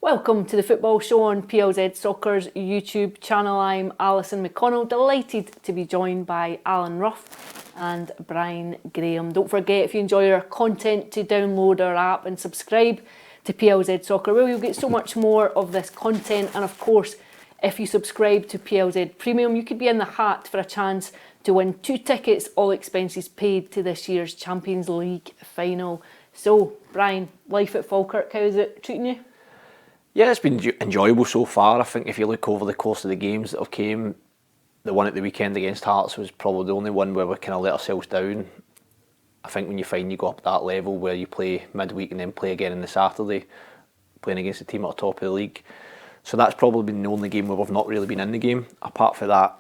Welcome to the football show on PLZ Soccer's YouTube channel. I'm Alison McConnell, delighted to be joined by Alan Ruff and Brian Graham. Don't forget, if you enjoy our content, to download our app and subscribe to PLZ Soccer, where you'll get so much more of this content. And of course, if you subscribe to PLZ Premium, you could be in the hat for a chance to win 2 tickets, all expenses paid, to this year's Champions League final. So, Brian, life at Falkirk, how's it treating you? Yeah, it's been enjoyable so far. I think if you look over the course of the games that have came, the one at the weekend against Hearts was probably the only one where we kind of let ourselves down. I think when you find you go up that level where you play midweek and then play again on the Saturday, playing against a team at the top of the league. So that's probably been the only game where we've not really been in the game. Apart from that,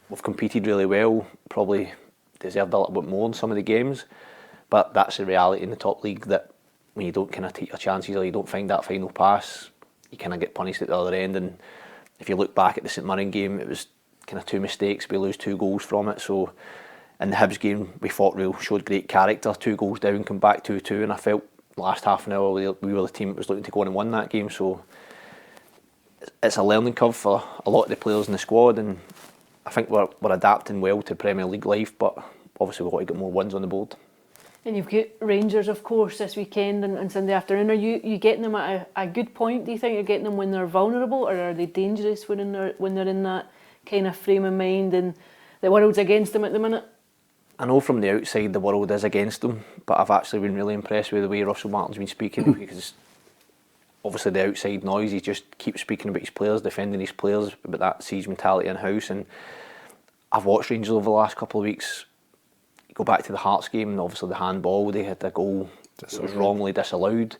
we've competed really well, probably deserved a little bit more in some of the games. But that's the reality in the top league, that when you don't kind of take your chances or you don't find that final pass, you kind of get punished at the other end. And if you look back at the St Mirren game, it was kind of 2 mistakes. We lose 2 goals from it. So in the Hibs game, we fought real, showed great character. 2 goals down, come back 2-2, and I felt last half an hour we were the team that was looking to go on and win that game. So it's a learning curve for a lot of the players in the squad, and I think we're adapting well to Premier League life. But obviously we've got to get more wins on the board. And you've got Rangers, of course, this weekend and Sunday afternoon. Are you getting them at a good point? Do you think you're getting them when they're vulnerable, or are they dangerous when they're in that kind of frame of mind and the world's against them at the minute? I know from the outside the world is against them, but I've actually been really impressed with the way Russell Martin's been speaking, because obviously the outside noise, he just keeps speaking about his players, defending his players, about that siege mentality in-house. And I've watched Rangers over the last couple of weeks. Go back to the Hearts game, and obviously the handball, they had a goal that was wrongly disallowed.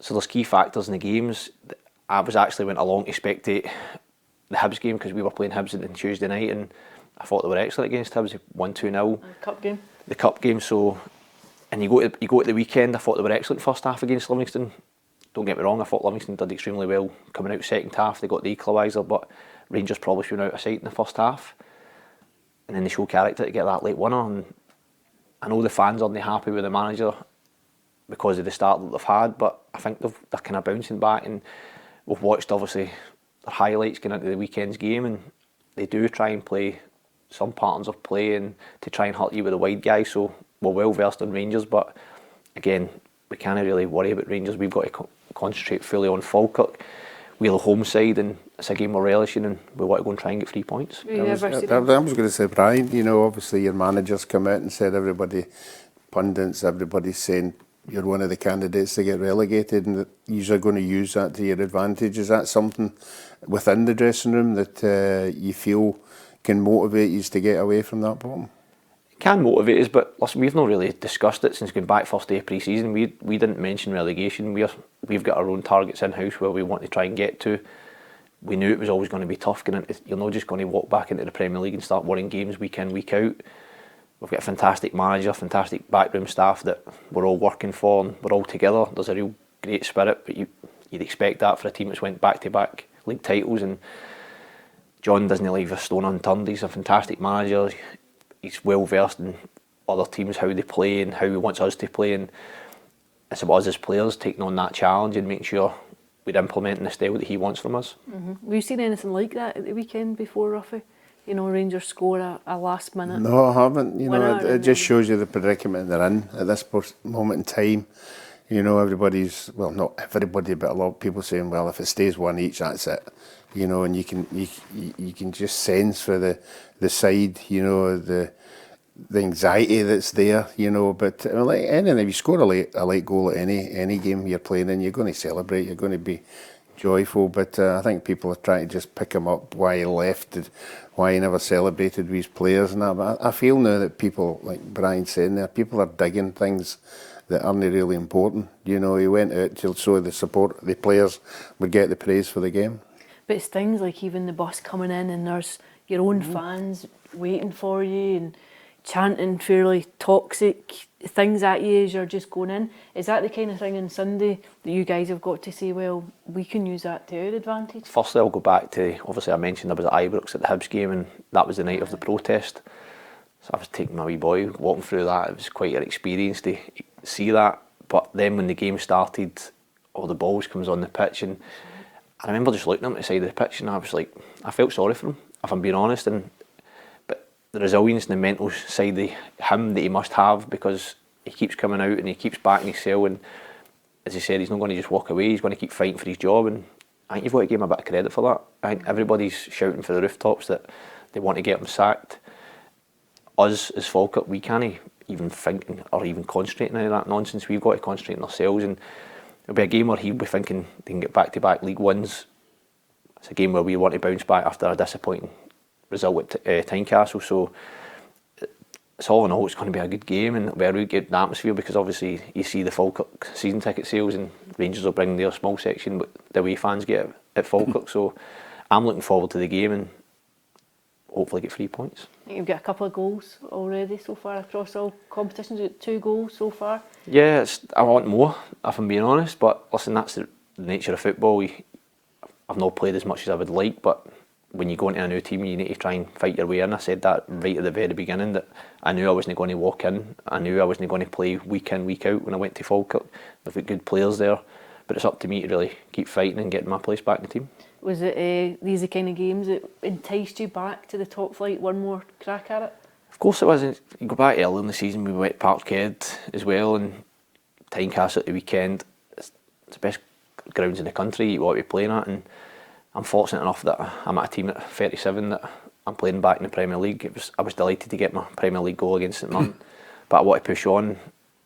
So there's key factors in the games. I went along to spectate the Hibs game, because we were playing Hibs on Tuesday night, and I thought they were excellent against Hibs. They won 2-0. Cup game. The cup game. So, and you go to the weekend, I thought they were excellent first half against Livingston. Don't get me wrong, I thought Livingston did extremely well coming out second half. They got the equaliser, but Rangers probably should have been out of sight in the first half. And then they show character to get that late winner. And I know the fans aren't happy with the manager because of the start that they've had, but I think they're kind of bouncing back. And we've watched obviously their highlights going into the weekend's game, and they do try and play some patterns of play and to try and hurt you with the wide guys. So we're well versed in Rangers, but again, we can't really worry about Rangers. We've got to concentrate fully on Falkirk. We're the home side, and it's a game we're relishing, and we want to go and try and get 3 points. I was going to say, Brian, you know, obviously your managers come out and said pundits, everybody's saying you're one of the candidates to get relegated, and that you're going to use that to your advantage. Is that something within the dressing room that you feel can motivate you to get away from that bottom? Can motivate us, but listen, we've not really discussed it since going back first day of pre-season. We didn't mention relegation. We've got our own targets in-house where we want to try and get to. We knew it was always going to be tough. You're not just going to walk back into the Premier League and start winning games week in, week out. We've got a fantastic manager, fantastic backroom staff that we're all working for, and we're all together. There's a real great spirit, but you'd expect that for a team that's went back-to-back league titles. And John doesn't leave a stone unturned. He's a fantastic manager. He's well versed in other teams, how they play and how he wants us to play, and it's about us as players taking on that challenge and making sure we're implementing the style that he wants from us. Mm-hmm. Have you seen anything like that at the weekend before, Ruffy? You know, Rangers score a last minute. No, I haven't. You know, it just shows you the predicament they're in at this moment in time. You know, not everybody, but a lot of people saying, well, if it stays 1 each, that's it. You know, and you can just sense for the side, you know, the anxiety that's there, you know. But like anything, if you score a late goal at any game you're playing in, you're going to celebrate, you're going to be joyful. But I think people are trying to just pick him up why he left, why he never celebrated with his players and that. But I feel now that people, like Brian saying there, people are digging things that aren't really important. You know, he went out to show the support, the players would get the praise for the game. But it's things like even the bus coming in and there's your own fans waiting for you and chanting fairly toxic things at you as you're just going in. Is that the kind of thing on Sunday that you guys have got to say, well, we can use that to our advantage? Firstly, I'll go back to, obviously I mentioned I was at Ibrox at the Hibs game, and that was the night of the protest. So I was taking my wee boy, walking through that. It was quite an experience to see that. But then when the game started, all the balls comes on the pitch, and I remember just looking at him at the side of the pitch, and I was like, I felt sorry for him, if I'm being honest. But the resilience and the mental side of him that he must have, because he keeps coming out and he keeps backing himself, and as he said, he's not going to just walk away, he's going to keep fighting for his job, and I think you've got to give him a bit of credit for that. I think everybody's shouting for the rooftops that they want to get him sacked. Us as Falkirk, we can't even think or even concentrate on any of that nonsense. We've got to concentrate on ourselves, and it'll be a game where he'll be thinking they can get back-to-back League Ones. It's a game where we want to bounce back after a disappointing result at Tynecastle, so it's all in all, it's going to be a good game, and it'll be a really good atmosphere, because obviously you see the Falkirk season ticket sales and Rangers will bring their small section, but the away fans get it at Falkirk. So I'm looking forward to the game and hopefully get 3 points. I think you've got a couple of goals already so far across all competitions. You've got 2 goals so far. Yeah, I want more, if I'm being honest, but listen, that's the nature of football. I've not played as much as I would like, but when you go into a new team, you need to try and fight your way in. I said that right at the very beginning, that I knew I wasn't going to walk in. I knew I wasn't going to play week in, week out when I went to Falkirk. We've got good players there, but it's up to me to really keep fighting and getting my place back in the team. Was it these the kind of games that enticed you back to the top flight, one more crack at it? Of course it was. You go back early in the season, we went to Parkhead as well, and Tynecastle at the weekend. It's the best grounds in the country you want to be playing at, and I'm fortunate enough that I'm at a team at 37 that I'm playing back in the Premier League. I was delighted to get my Premier League goal against St Mirren, but I want to push on.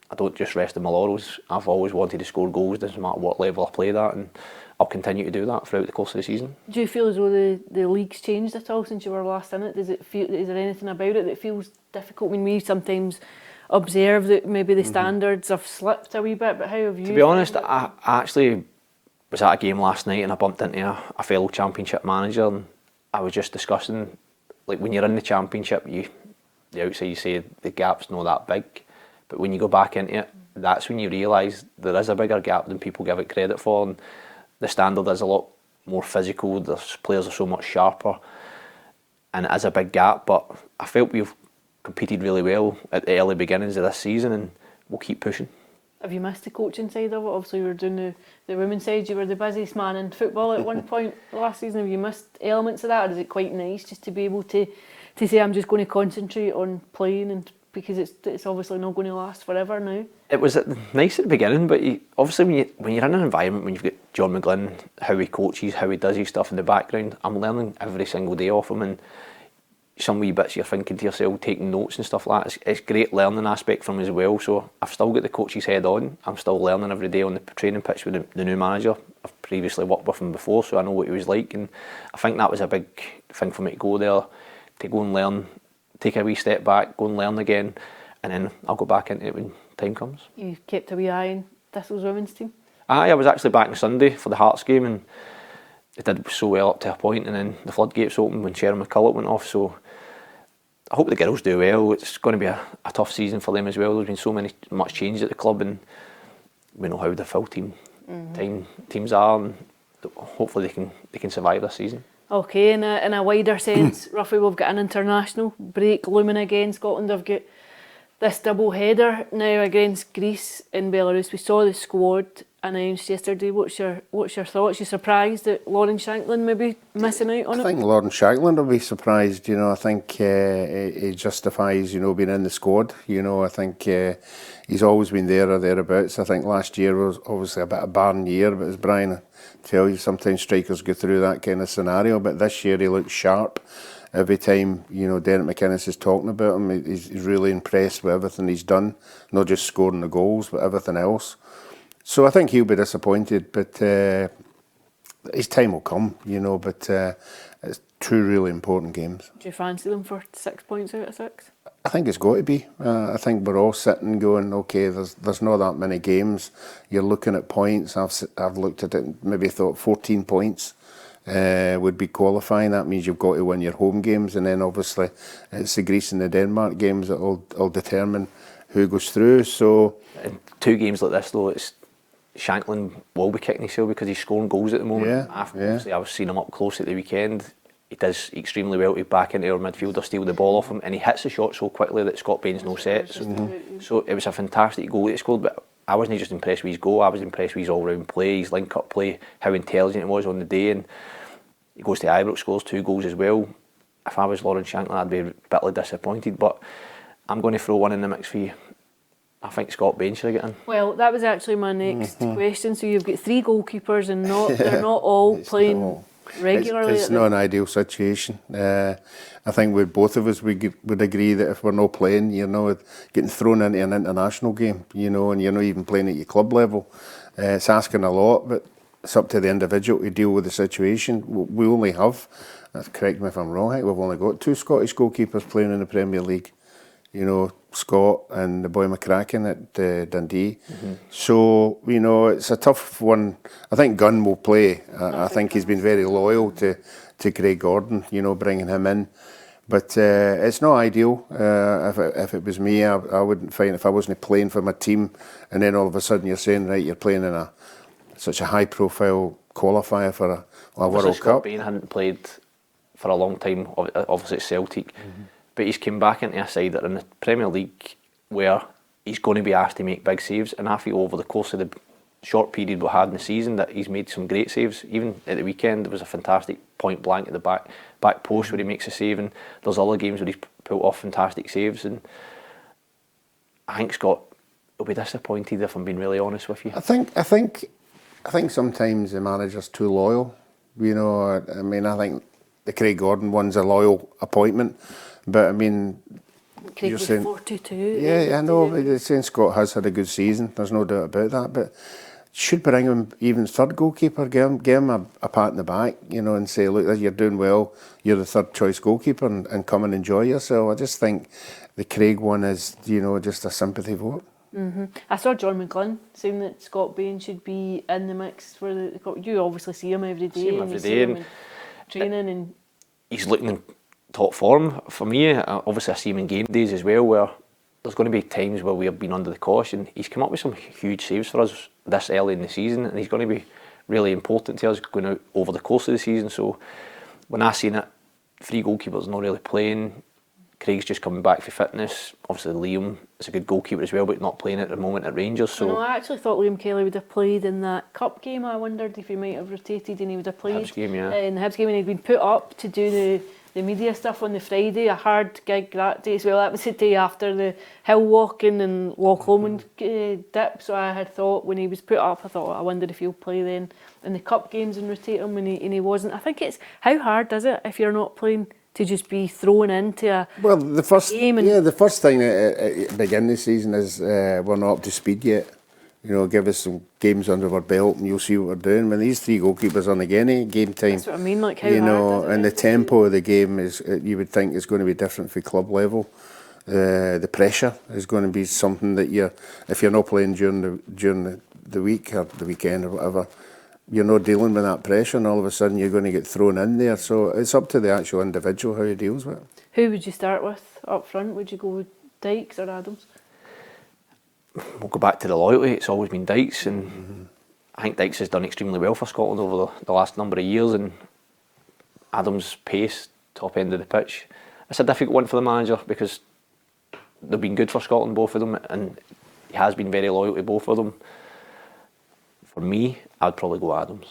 I don't just rest on my laurels. I've always wanted to score goals, doesn't matter what level I played at, and I'll continue to do that throughout the course of the season. Do you feel as though the league's changed at all since you were last in it? Is there anything about it that feels difficult? I mean, we sometimes observe that maybe the standards have slipped a wee bit, but how have you... To be honest, I actually was at a game last night and I bumped into a fellow Championship manager, and I was just discussing, like, when you're in the Championship, the outside you say the gap's not that big, but when you go back into it, that's when you realise there is a bigger gap than people give it credit for, and the standard is a lot more physical, the players are so much sharper, and it is a big gap, but I felt we've competed really well at the early beginnings of this season, and we'll keep pushing. Have you missed the coaching side of it? Obviously you were doing the women's side, you were the busiest man in football at one point last season. Have you missed elements of that, or is it quite nice just to be able to say I'm just going to concentrate on playing, and because it's obviously not going to last forever now? It was nice at the beginning, but obviously when you're in an environment, when you've got John McGlynn, how he coaches, how he does his stuff in the background, I'm learning every single day off him, and some wee bits you're thinking to yourself, taking notes and stuff like that. It's great learning aspect from him as well, so I've still got the coach's head on. I'm still learning every day on the training pitch with the new manager. I've previously worked with him before, so I know what he was like, and I think that was a big thing for me to go there, to go and learn, take a wee step back, go and learn again, and then I'll go back into it when time comes. You kept a wee eye on Thistle's women's team? I was actually back on Sunday for the Hearts game, and it did so well up to a point, and then the floodgates opened when Sharon McCullagh went off, so I hope the girls do well. It's going to be a tough season for them as well. There's been much change at the club, and we know how the full teams are, and hopefully they can survive this season. Okay, in a wider sense, Ruffy, we've got an international break looming again. Scotland have got this double header now against Greece in Belarus. We saw the squad announced yesterday. What's your thoughts? You surprised that Lauren Shanklin maybe missing out on it? I think Lauren Shanklin will be surprised. I think he justifies being in the squad. I think he's always been there or thereabouts. I think last year was obviously a bit of a barren year, but as Brian tell you, sometimes strikers go through that kind of scenario. But this year he looks sharp. Every time, Derek McInnes is talking about him, he's really impressed with everything he's done. Not just scoring the goals, but everything else. So I think he'll be disappointed, but his time will come, but it's 2 really important games. Do you fancy them for 6 points out of 6? I think it's got to be. I think we're all sitting going, okay, there's not that many games. You're looking at points. I've looked at it, maybe thought 14 points. Would be qualifying. That means you've got to win your home games, and then obviously it's the Greece and the Denmark games that will determine who goes through. So in 2 games like this though, it's Shanklin will be kicking himself because he's scoring goals at the moment. Obviously, I was seeing him up close at the weekend. He does extremely well to back into our midfielder, steal the ball off him, and he hits the shot so quickly that Scott Bain's no set. So it was a fantastic goal he scored, but I wasn't just impressed with his goal, I was impressed with his all-round play, his link-up play, how intelligent he was on the day, and he goes to Ibrox, scores 2 goals as well. If I was Lawrence Shankland, I'd be bitterly disappointed, but I'm going to throw one in the mix for you. I think Scott Bain should get in. Well, that was actually my next question. So you've got 3 goalkeepers and they're not all playing regularly. It's not an ideal situation. I think with both of us, we would agree that if we're not playing, getting thrown into an international game, and you're not even playing at your club level, it's asking a lot, but it's up to the individual to deal with the situation. We only have, correct me if I'm wrong, I think we've only got 2 Scottish goalkeepers playing in the Premier League. Scott and the boy McCracken at Dundee. So, it's a tough one. I think Gunn will play. I think he's been very loyal to Craig Gordon, bringing him in. But it's not ideal. If it was me, I wouldn't find if I wasn't playing for my team and then all of a sudden you're saying, right, you're playing in such a high-profile qualifier for a World Cup. Scott Bain hadn't played for a long time, obviously at Celtic. But he's come back into a side that are in the Premier League where he's going to be asked to make big saves, and I feel over the course of the short period we had in the season that he's made some great saves. Even at the weekend there was a fantastic point blank at the back post where he makes a save, and there's other games where he's pulled off fantastic saves, and I think Scott will be disappointed if I'm being really honest with you. I think sometimes the manager's too loyal. I think the Craig Gordon one's a loyal appointment. But Craig was 42. Yeah, I know. Saying Scott has had a good season. There's no doubt about that. But should bring him even third goalkeeper. Give him a pat in the back, and say, look, you're doing well. You're the third choice goalkeeper, and come and enjoy yourself. I just think the Craig one is, just a sympathy vote. I saw John McGlynn saying that Scott Bain should be in the mix for the Cup. You obviously see him every day. You see him in training, and he's looking in top form for me. Obviously I see him in game days as well, where there's going to be times where we have been under the caution. He's come up with some huge saves for us this early in the season, and he's going to be really important to us going out over the course of the season. So when I seen it, 3 goalkeepers not really playing, Craig's just coming back for fitness. Obviously Liam is a good goalkeeper as well, but not playing at the moment at Rangers. So I actually thought Liam Kelly would have played in that cup game. I wondered if he might have rotated and he would have played Hibs game, yeah. in the Hibs game, and he'd been put up to do the media stuff on the Friday, a hard gig that day as well. That was the day after the hill walking and Loch Lomond dip, so I had thought when he was put up, I wondered if he'll play then in the cup games and rotate him, and he wasn't. I think it's, how hard is it if you're not playing to just be thrown into a game? The first thing at the beginning of the season is we're not up to speed yet. Give us some games under our belt and you'll see what we're doing. When these 3 goalkeepers on again, game time. That's what I mean, like how hard is it? And the tempo of the game is, you would think, is going to be different for club level. The pressure is going to be something that if you're not playing during the week or the weekend or whatever, you're not dealing with that pressure, and all of a sudden you're going to get thrown in there. So it's up to the actual individual how he deals with it. Who would you start with up front? Would you go with Dykes or Adams? We'll go back to the loyalty. It's always been Dykes, and I think Dykes has done extremely well for Scotland over the last number of years, and Adams' pace, top end of the pitch. It's a difficult one for the manager because they've been good for Scotland, both of them, and he has been very loyal to both of them. For me, I'd probably go Adams.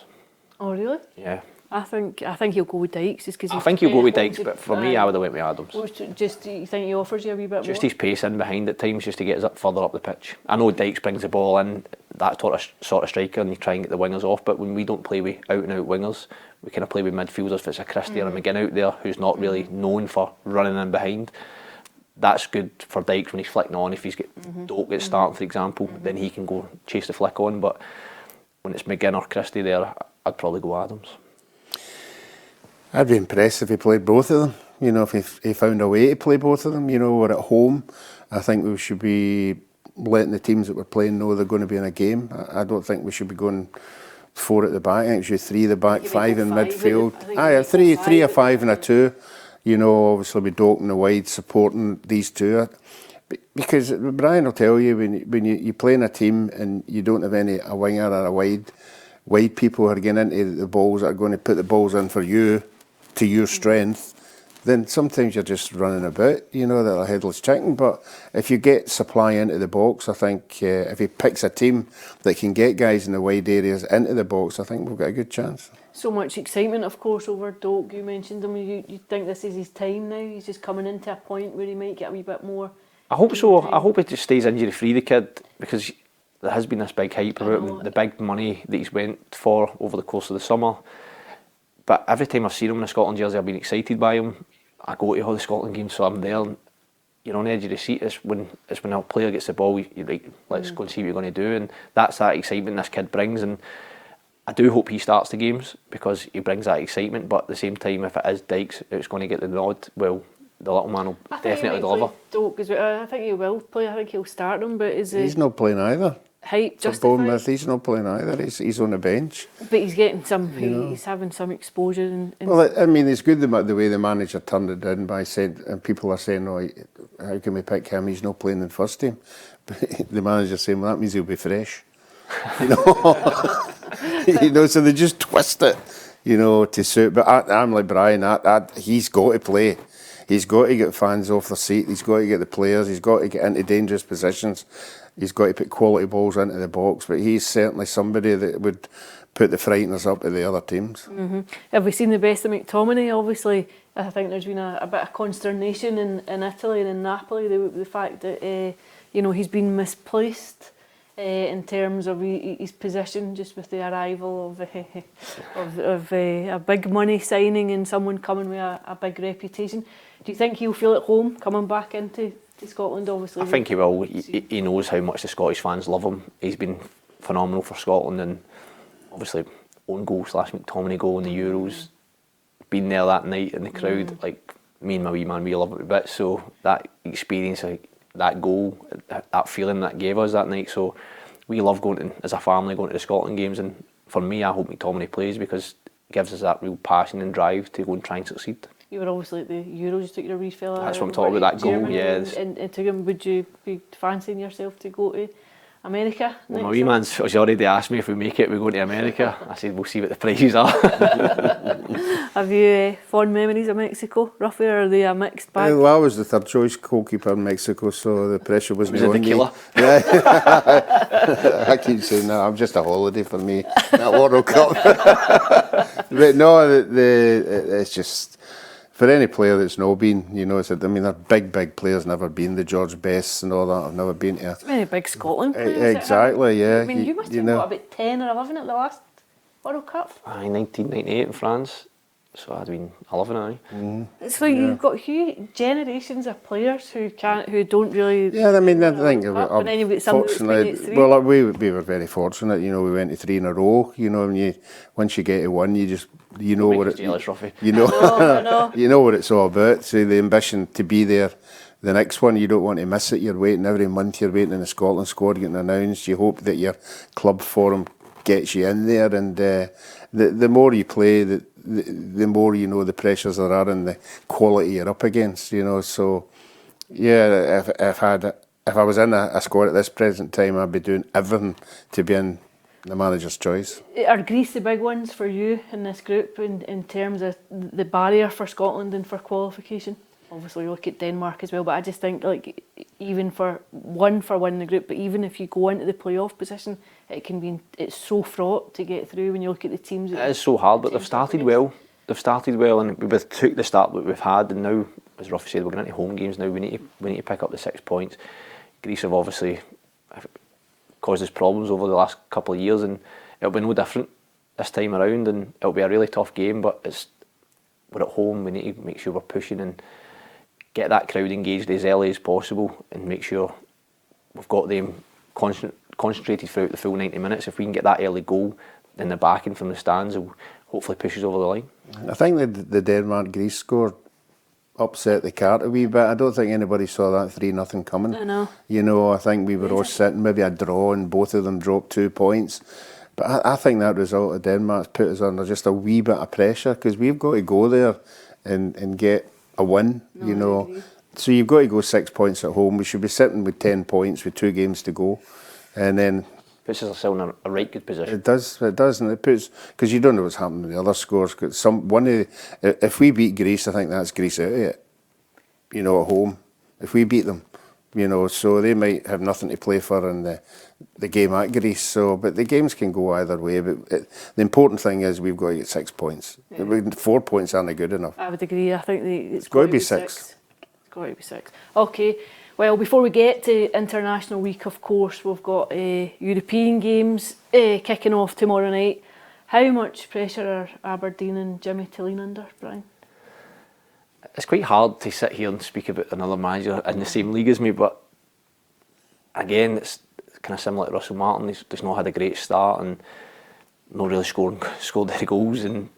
Oh really? Yeah. I think he'll go with Dykes just because. I think he'll go with Dykes, but for me, I would have went with Adams. Just you think he offers you a wee bit more? Just his pace in behind at times, just to get us up further up the pitch. I know Dykes brings the ball in, that sort of striker, and you try and get the wingers off. But when we don't play with out and out wingers, we kind of play with midfielders. If it's a Christie or a McGinn out there, who's not really known for running in behind, that's good for Dykes when he's flicking on. If he's got Doak gets starting, for example, then he can go chase the flick on. But when it's McGinn or Christie there, I'd probably go Adams. I'd be impressed if he played both of them. If he found a way to play both of them. We're at home. I think we should be letting the teams that we're playing know they're going to be in a game. I don't think we should be going 4 at the back. I think we should 3 at the back, 5 in midfield. Three, a 5 and a 2. Obviously with Doak in the wide supporting these 2. Because Brian will tell you, when you play in a team and you don't have a winger or a wide people who are getting into the balls that are going to put the balls in for you, to your strength, then sometimes you're just running about, you know, that a headless chicken. But if you get supply into the box, I think if he picks a team that can get guys in the wide areas into the box, I think we've got a good chance. So much excitement, of course, over Doak. You mentioned him. You think this is his time now? He's just coming into a point where he might get a wee bit more. I hope so. I hope he just stays injury free, the kid, because there has been this big hype about him, the big money that he's went for over the course of the summer. But every time I've seen him in a Scotland jersey, I've been excited by him. I go to all the Scotland games, so I'm there. And you're on the edge of the seat. It's when a player gets the ball, you're like, let's go and see what you're going to do. And that's that excitement this kid brings. And I do hope he starts the games because he brings that excitement. But at the same time, if it is Dykes who's going to get the nod, well, the little man will definitely deliver. I think he will play. I think he'll start him. But he's not playing either. Hype justified. Bournemouth, he's not playing either. He's on the bench. But he's getting some. He's having some exposure. Well, I mean, it's good the way the manager turned it down by saying, and people are saying, "Oh, how can we pick him? He's not playing in first team." But the manager's saying, "Well, that means he'll be fresh." You know, you know. So they just twist it, you know, to suit. But I'm like Brian. He's got to play. He's got to get fans off their seat. He's got to get the players. He's got to get into dangerous positions. He's got to put quality balls into the box. But he's certainly somebody that would put the frighteners up to the other teams. Mm-hmm. Have we seen the best of McTominay? Obviously, I think there's been a bit of consternation in Italy and in Napoli. The fact that he's been misplaced in terms of his position, just with the arrival of a big money signing and someone coming with a big reputation. Do you think he'll feel at home coming back into Scotland? Obviously, I think he will. He knows how much the Scottish fans love him. He's been phenomenal for Scotland, and obviously own goal / McTominay goal in the Euros. Being there that night in the crowd, like me and my wee man, we love it a bit. So that experience, like that goal, that feeling that gave us that night. So we love as a family going to the Scotland games, and for me, I hope McTominay plays because it gives us that real passion and drive to go and try and succeed. You were obviously at the Euros, you took your refill. That's what I'm talking about, that goal, yeah. And took him, would you be fancying yourself to go to America? Well, my wee man's already asked me if we make it, we're going to America. I said, we'll see what the prices are. Have you fond memories of Mexico, roughly, or are they a mixed bag? Well, I was the third choice goalkeeper in Mexico, so the pressure wasn't on me. I keep saying that, I'm just a holiday for me, that World Cup. But no, it's just... For any player that's not been, you know, they're big players, never been the George Bests and all that. I've never been to. Many big Scotland players. Exactly, yeah. I mean, you must have got about 10 or 11 at the last World Cup. 1998 in France, so I'd been 11, aye. It's like you've got huge generations of players who don't really. Yeah, I mean, I think fortunately, well, we were very fortunate. You know, we went to 3 in a row. You know, once you get to one, you know what it. Jealous, Ruffy. You know, I know. You know what it's all about. So the ambition to be there. The next one, you don't want to miss it. You're waiting every month. You're waiting in the Scotland squad getting announced. You hope that your club forum gets you in there, and the more you play, the more you know the pressures there are and the quality you're up against. You know, so yeah, if I was in a squad at this present time, I'd be doing everything to be in the manager's choice. Are Greece the big ones for you in this group in terms of the barrier for Scotland and for qualification? Obviously, you look at Denmark as well, but I just think even for winning the group, but even if you go into the playoff position, it's so fraught to get through when you look at the teams. It is so hard, but they've started well. And we took the start that we've had, and now, as Ruffy said, we're going into home games now. We need to pick up the 6 points. Greece have obviously caused us problems over the last couple of years, and it'll be no different this time around, and it'll be a really tough game, but we're at home. We need to make sure we're pushing and get that crowd engaged as early as possible and make sure we've got them concentrated throughout the full 90 minutes. If we can get that early goal, then the backing from the stands will hopefully push us over the line. I think the Denmark-Greece score upset the cart a wee bit. I don't think anybody saw that 3-0 coming. I know. You know, I think we were all sitting, maybe a draw, and both of them dropped 2 points. But I think that result of Denmark's put us under just a wee bit of pressure, because we've got to go there and get a win, you know. So you've got to go 6 points at home. We should be sitting with 10 points with 2 games to go. And then puts us in a right good position. It does, and it puts, because you don't know what's happening with the other scores. If we beat Greece, I think that's Greece out of it. You know, at home, if we beat them, you know, so they might have nothing to play for in the game at Greece. So, but the games can go either way. But the important thing is we've got to get 6 points. 4 points aren't good enough. I would agree. I think it's got to be 6. It's got to be 6. Okay. Well, before we get to International Week, of course, we've got European games kicking off tomorrow night. How much pressure are Aberdeen and Jimmy Tilleen under, Brian? It's quite hard to sit here and speak about another manager in the same league as me, but again, it's kind of similar to Russell Martin. He's not had a great start and not really scored any goals. And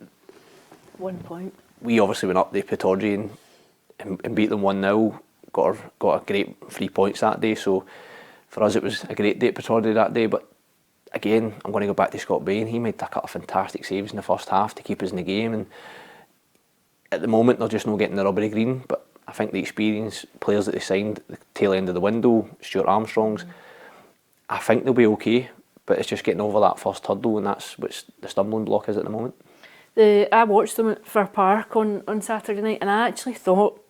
1 point. We obviously went up to Pittodrie and beat them 1-0. Got a great 3 points that day, so for us it was a great day at Pittodrie that day. But again, I'm going to go back to Scott Bain. He made a couple of fantastic saves in the first half to keep us in the game, and at the moment they're just not getting the rubbery green. But I think the experienced players that they signed at the tail end of the window, Stuart Armstrong's, I think they'll be okay, but it's just getting over that first hurdle, and that's what the stumbling block is at the moment. I watched them at Falkirk Park on Saturday night, and I actually thought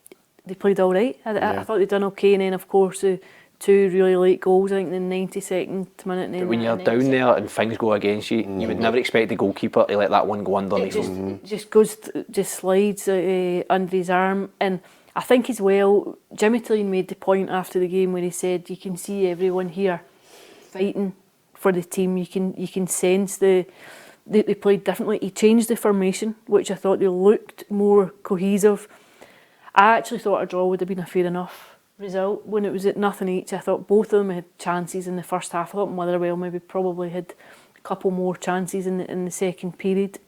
they played all right. I thought they'd done okay, and then of course the 2 really late goals, I think in the 92nd minute. But when you're down there and things go against you, you would never expect the goalkeeper to let that one go underneath him. Just slides under his arm. And I think as well, Jimmy Tilleen made the point after the game where he said you can see everyone here fighting for the team. You can sense they played differently. He changed the formation, which I thought they looked more cohesive. I actually thought a draw would have been a fair enough result when it was at nothing each. I thought both of them had chances in the first half. I thought Motherwell probably had a couple more chances in the second period.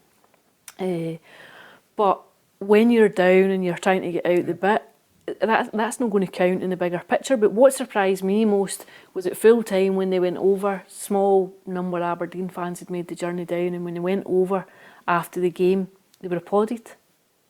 But when you're down and you're trying to get out the bit, that's not going to count in the bigger picture. But what surprised me most was at full time when they went over. Small number of Aberdeen fans had made the journey down, and when they went over after the game, they were applauded.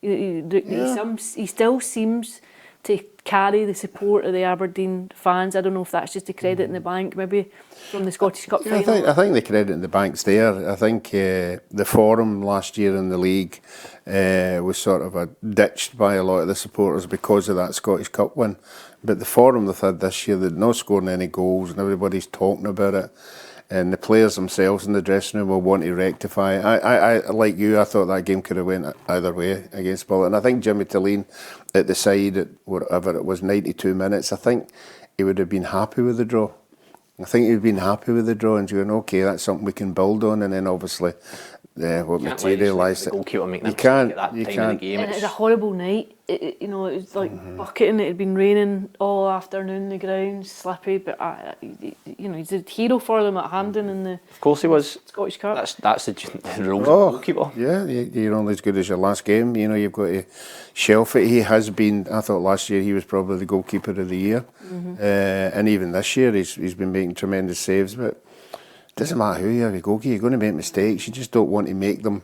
He still seems to carry the support of the Aberdeen fans. I don't know if that's just the credit in the bank, maybe from the Scottish Cup final. I think the credit in the bank's there. I think the forum last year in the league was sort of ditched by a lot of the supporters because of that Scottish Cup win. But the forum they've had this year, they're not scoring any goals and everybody's talking about it. And the players themselves in the dressing room will want to rectify it. I like you, I thought that game could have went either way against Bullet. And I think Jimmy Tilleen at the side at whatever it was, 92 minutes, I think he would have been happy with the draw. I think he'd been happy with the draw and going, okay, that's something we can build on. And then obviously what materialised it. You can't. And it was a horrible night. It was like bucketing. It had been raining all afternoon. The ground's slippy, but he's a hero for them at Hampden in the. Of course he was. Scottish Cup. That's the rules. Goalkeeper. Yeah, you're only as good as your last game. You know, you've got to shelf it. He has been. I thought last year he was probably the goalkeeper of the year, and even this year he's been making tremendous saves. But it doesn't matter who you have a goalkeeper. You're going to make mistakes. You just don't want to make them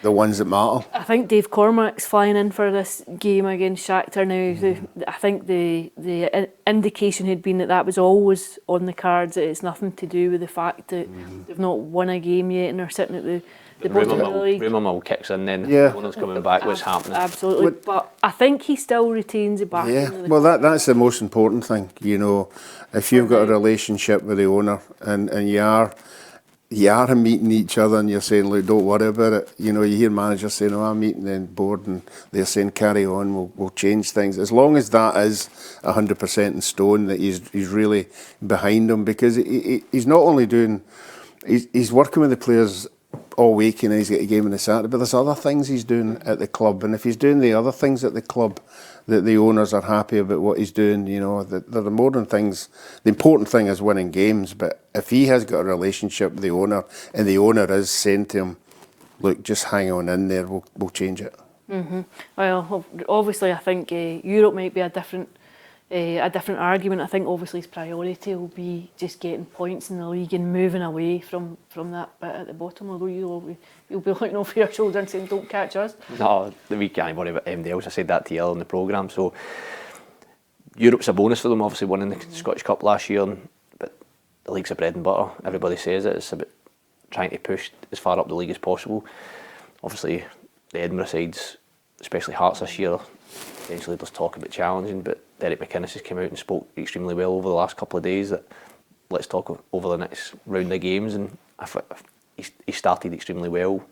the ones that matter. I think Dave Cormack's flying in for this game against Shakhtar now. I think the indication had been that was always on the cards. That it's nothing to do with the fact that they've not won a game yet and are sitting at the bottom of the league. Rumour mill kicks in then. Yeah. One coming back. What's happening? Absolutely. But I think he still retains the backing. Yeah. Well, that's the most important thing. You know, if you've got a relationship with the owner and you are meeting each other and you're saying, look, don't worry about it. You know, you hear managers saying, oh, I'm meeting the board, and they're saying, carry on, we'll change things. As long as that is 100% in stone, that he's really behind them, because he's not only doing, he's working with the players all week and he's got a game on the Saturday, but there's other things he's doing at the club. And if he's doing the other things at the club, that the owners are happy about what he's doing, you know, they're the modern things. The important thing is winning games, but if he has got a relationship with the owner and the owner is saying to him, look, just hang on in there, we'll change it. Well, obviously I think Europe might be a different argument. I think obviously his priority will be just getting points in the league and moving away from that bit at the bottom, although you'll be looking over your shoulder and saying, don't catch us. No, we can't worry about anybody else. I said that to you in the programme. So Europe's a bonus for them, obviously winning the Scottish Cup last year, but the league's a bread and butter. Everybody says it. It's about trying to push as far up the league as possible. Obviously, the Edinburgh sides, especially Hearts this year, eventually there's talk about challenging, but Derek McInnes has come out and spoke extremely well over the last couple of days that let's talk over the next round of games, and he started extremely well.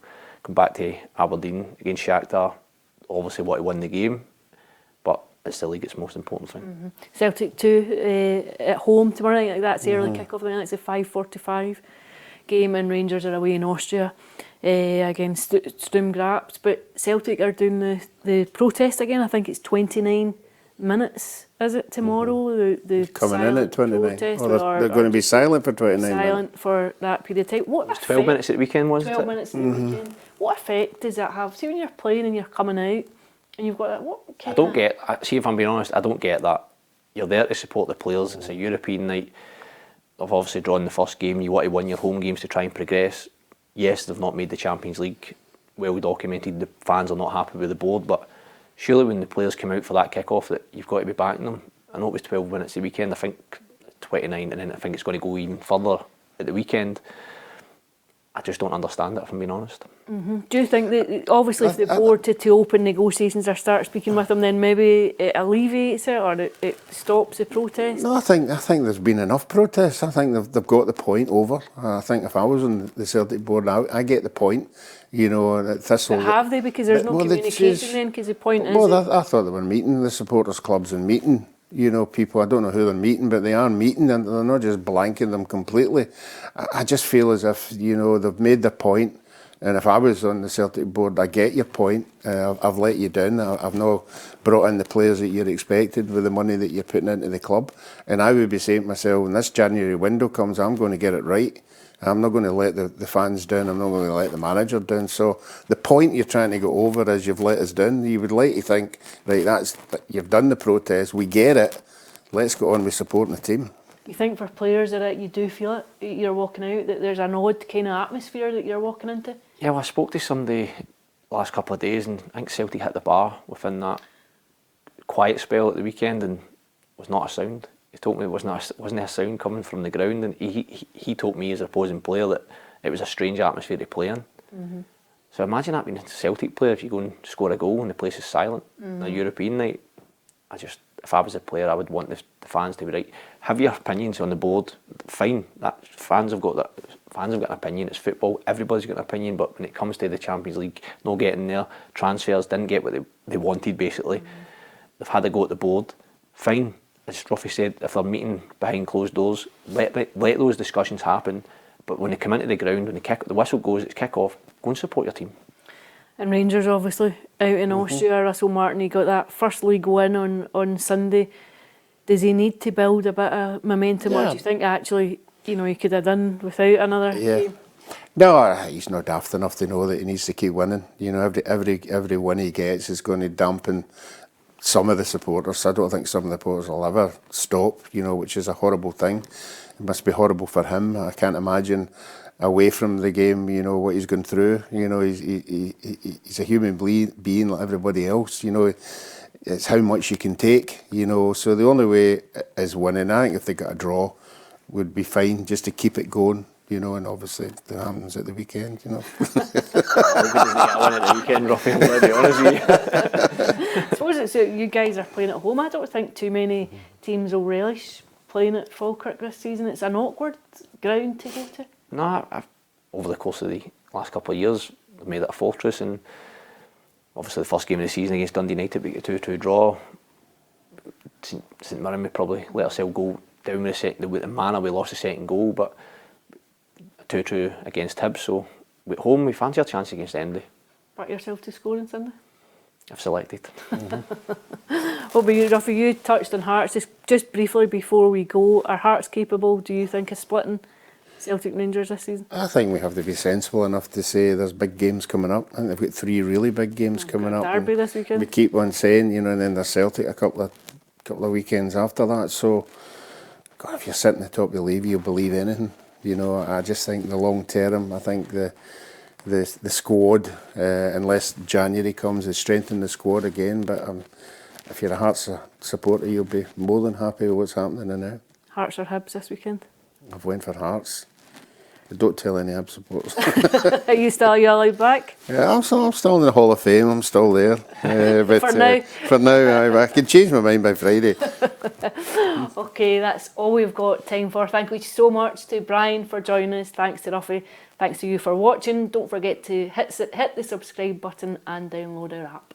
Come back to Aberdeen against Shakhtar, obviously want to win the game, but it's the league that's the most important thing. Celtic 2 at home tomorrow night, like that's the early kick-off, I think that's a 5:45 game, and Rangers are away in Austria against Sturm Graz. But Celtic are doing the protest again. I think it's 29 minutes, is it, tomorrow? The Coming in at 29. protest, They're going to be silent for 29 minutes. Silent for that period of time. What It was 12 minutes at the weekend, wasn't it? 12 minutes at the weekend. What effect does that have? See when you're playing and you're coming out and you've got that, what kind I don't get, see if I'm being honest, I don't get that. You're there to support the players, it's a European night. They've obviously drawn the first game, you want to win your home games to try and progress. Yes, they've not made the Champions League, well documented, the fans are not happy with the board, but surely when the players come out for that kick-off that you've got to be backing them. I know it was 12 minutes the weekend, I think 29, and then I think it's going to go even further at the weekend. I just don't understand it, if I'm being honest. Do you think that, obviously, if the board to open negotiations or start speaking with them, then maybe it alleviates it or it stops the protest? No, I think there's been enough protests. I think they've got the point over. I think if I was on the Celtic board, I get the point. You know, Thistle. But have they? Because there's no communication then, because the point is... Well, I thought they were meeting, the supporters clubs, and meeting, you know, people. I don't know who they're meeting, but they are meeting, and they're not just blanking them completely. I just feel as if, you know, they've made their point. And if I was on the Celtic board, I get your point. I've let you down. I've not brought in the players that you're expected with the money that you're putting into the club. And I would be saying to myself, when this January window comes, I'm going to get it right. I'm not going to let the fans down. I'm not going to let the manager down. So the point you're trying to go over is you've let us down. You would like to think, right, you've done the protest. We get it. Let's go on with supporting the team. You think for players that you do feel it, you're walking out, that there's an odd kind of atmosphere that you're walking into? Yeah, well, I spoke to somebody last couple of days, and I think Celtic hit the bar within that quiet spell at the weekend, and was not a sound. He told me it wasn't a sound coming from the ground, and he told me as an opposing player that it was a strange atmosphere to play in. So imagine that being a Celtic player, if you go and score a goal and the place is silent on a European night. If I was a player, I would want the fans to be right. Have your opinions on the board, fine. Fans have got an opinion. It's football. Everybody's got an opinion. But when it comes to the Champions League, not getting there, transfers didn't get what they wanted. Basically, they've had a go at the board. Fine. As Ruffy said, if they're meeting behind closed doors, let those discussions happen. But when they come into the ground, when the whistle goes, it's kick off. Go and support your team. And Rangers, obviously, out in Austria. Russell Martin, he got that first league win on Sunday. Does he need to build a bit of momentum, or do you think actually, you know, he could have done without another game? No, he's not daft enough to know that he needs to keep winning. You know, every win he gets is going to dampen some of the supporters. I don't think some of the supporters will ever stop, you know, which is a horrible thing. It must be horrible for him. I can't imagine away from the game, you know, what he's going through. You know, he's a human being like everybody else. You know, it's how much you can take, you know. So the only way is winning. I think if they got a draw, would be fine, just to keep it going, you know. And obviously that happens at the weekend, you know. I won at the weekend, Ruffy, I'll be honest with you. I suppose it's you guys are playing at home. I don't think too many teams will relish playing at Falkirk this season. It's an awkward ground to go to. No, over the course of the last couple of years, they've made it a fortress, and obviously the first game of the season against Dundee United, we get a 2-2 draw. St Mirren, we probably let ourselves go down with the manner we lost the second goal, but 2-2 against Hibs, so at home we fancy our chance against Endy. Back yourself to score on Sunday? I've selected. What about you, Ruffy? You touched on Hearts. Just briefly before we go, are Hearts capable, do you think, of splitting Celtic Rangers this season? I think we have to be sensible enough to say there's big games coming up. I think they've got 3 really big games coming up. Derby this weekend. We keep on saying, you know, and then there's Celtic a couple of weekends after that. So, God, if you're sitting at the top of the league, you'll believe anything. You know, I just think the long term, I think the squad, unless January comes, is strengthen the squad again. But if you're a Hearts supporter, you'll be more than happy with what's happening now. Hearts or Hibs this weekend? I've went for Hearts. But don't tell any Ab supporters. Are you still yellow back? Yeah, I'm still in the Hall of Fame. I'm still there. But, For now. For now, I can change my mind by Friday. Okay, that's all we've got time for. Thank you so much to Brian for joining us. Thanks to Ruffy. Thanks to you for watching. Don't forget to hit the subscribe button and download our app.